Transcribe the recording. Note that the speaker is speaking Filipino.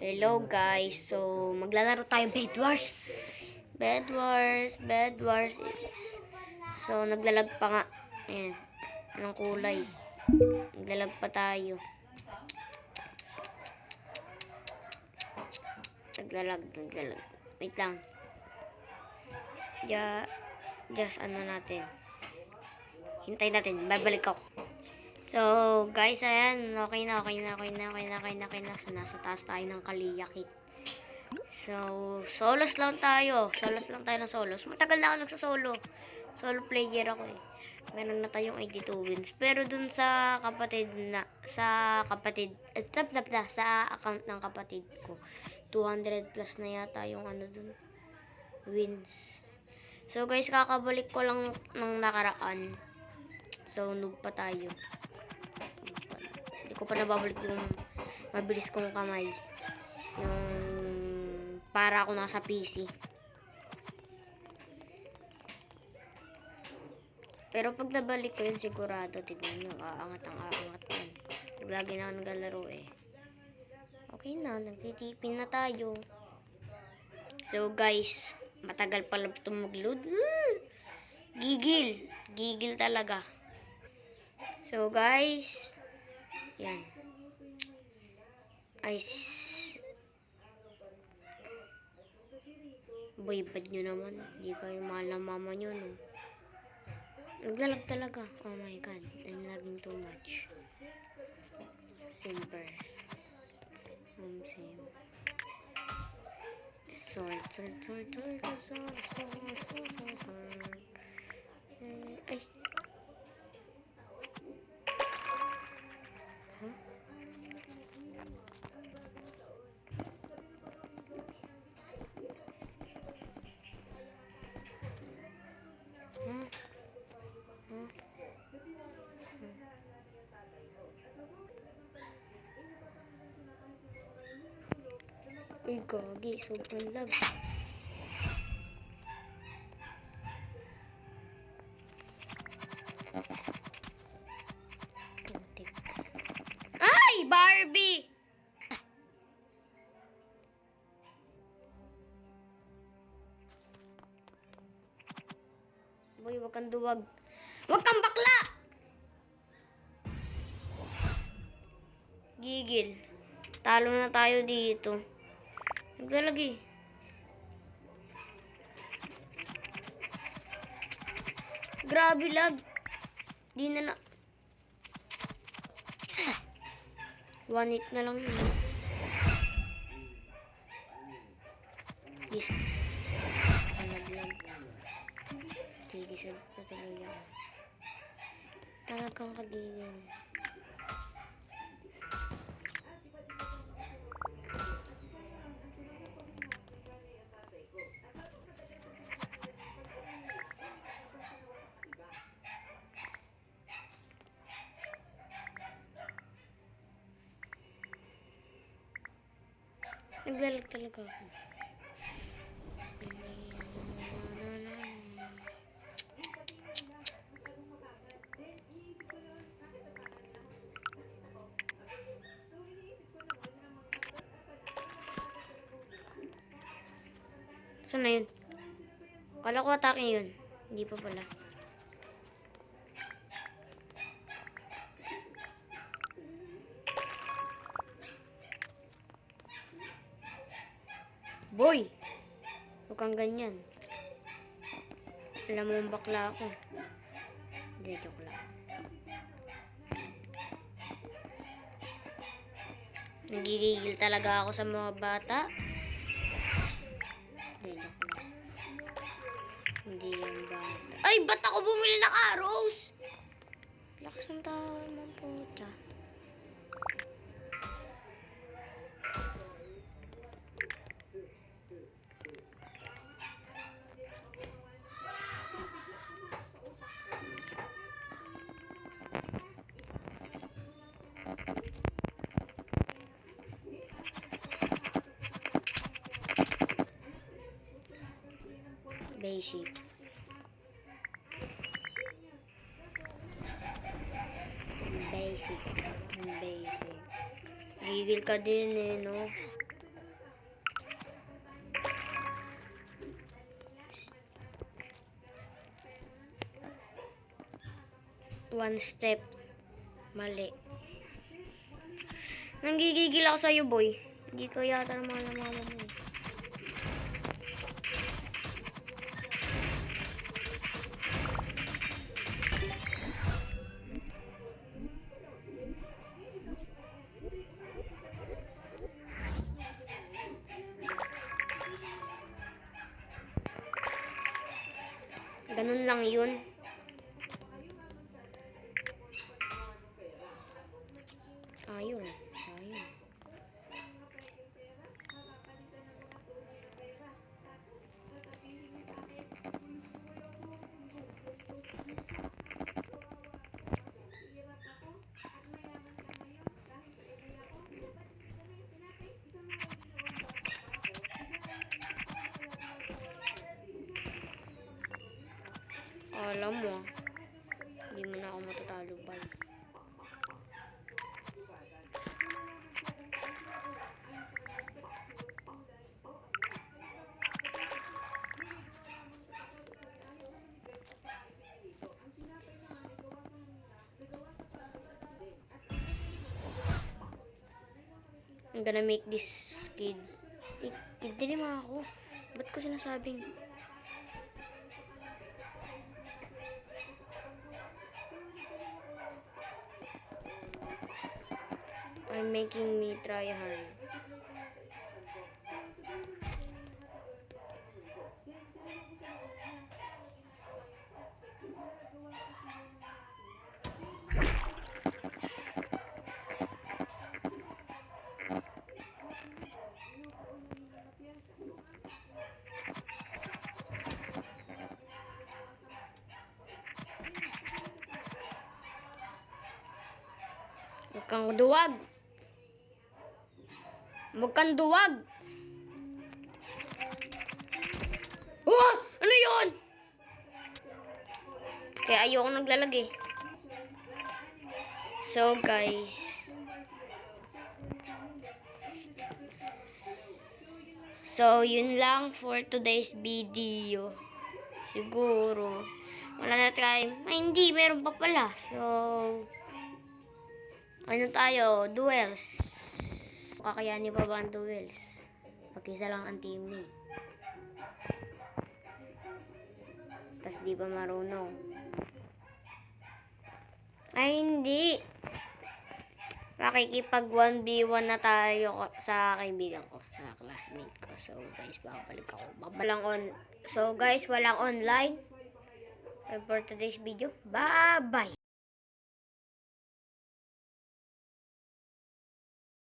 Hello guys, so maglalaro tayo Bed Wars. Bed Wars. So naglalag pa nga. Ayan, ng kulay. Naglalag pa tayo. Naglalag. Wait lang. Just ano natin. Hintay natin, babalik ako. So, guys, ayan, okay na. So, nasa taas tayo ng kaliyakit. So, solos lang tayo. Ng solos. Matagal na ako nagsasolo. Solo player ako eh. Meron na tayong 82 wins. Pero dun sa sa account ng kapatid ko, 200 plus na yata yung ano dun, wins. So, guys, kakabalik ko lang ng nakaraan. So, noob pa tayo. Hindi ko pa nababalik yung mabilis kong kamay. Yung para ako nasa PC. Pero pag nabalik ko yun, sigurado, tignan nyo, aangat yan. Lagi na ako naglalaro eh. Okay na, nagtitipin na tayo. So guys, matagal pala ito mag-load. Gigil talaga. So guys, yan. Boy, bad nyo naman. Hindi kayo mahal na mama nyo, no? Naglalag talaga. Oh my god. I'm lagging too much. Silvers. Same. Sword. Ay. Huh? Uy, gagi. Sobrang lag. Ay! Barbie! Boy, wag kang duwag. Wag kang bakla! Gigil. Talo na tayo dito. Naglalagi. Grabe lag. Di na 1-8 na lang yun. Yes. Naglag. Di-deserve na tuloy ako. Talagang kadigin. Naglalag talaga ako. Saan na yun? Kala ko atake yun. Hindi pa pala. Boy! Huwag kang ganyan. Alam mo bakla ako. Hindi, joke lang. Nagigigil talaga ako sa mga bata. Hindi, joke lang. Hindi yung bata. Ay, ba't ako bumili ng arrows? Lakas ng tao ng puta. Basic. Gigil ka din eh, no? One step. Mali. Nanggigigil ako sa'yo, boy. Hindi ko yata naman alam mo. Ganun lang yun. Ayun. Ayun. Alam mo, hindi mo na ako matatalo pa. I'm gonna make this kid. Kid din mga ako. Ba't ko sinasabing? I'm making me try hard. Huwag kang duwag. Huwag kang duwag. Oh! Ano yun? Kaya ayoko naglalagay. So guys. So yun lang for today's video. Siguro. Wala na tayo. Ay hindi, meron pa pala. So ano tayo? Duels. Kakayanin pa ba ang duels? Pag-isa lang ang teammate. Tas di pa marunong. Ay hindi. Makikipag 1v1 na tayo sa kaibigan ko, sa classmate ko. So guys, babalik ako. So guys, walang online for today's video. Bye-bye.